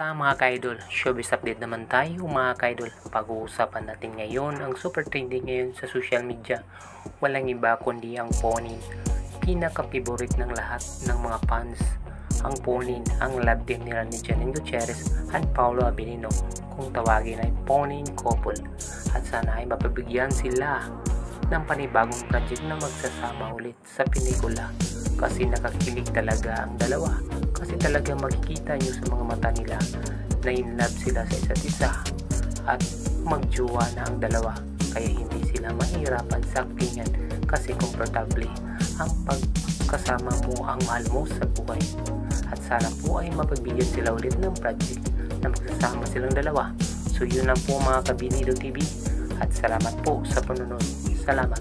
Mga ka-idol, showbiz update naman tayo mga ka-idol. Pag-uusapan natin ngayon ang super trending ngayon sa social media. Walang iba kundi ang Ponin. Pinaka-favorite ng lahat ng mga fans. Ang Ponin, ang love team nila ni Janine Gutierrez at Paolo Abilino. Kung tawagin ay Ponin couple. At sana ay mapabigyan sila ng panibagong project na magsasama ulit sa pelikula. Kasi nakakilig talaga ang dalawa. Kasi talaga makikita nyo sa mga mata nila na in love sila sa isa't isa at magjowa na ang dalawa, kaya hindi sila mahirapan sa actingan kasi komportable ang pagkasama mo ang mahal mo sa buhay. At sana po ay mapagbigyan sila ulit ng project na magsasama silang dalawa. So yun lang po mga Kabinido TV at salamat po sa panunod. Salamat.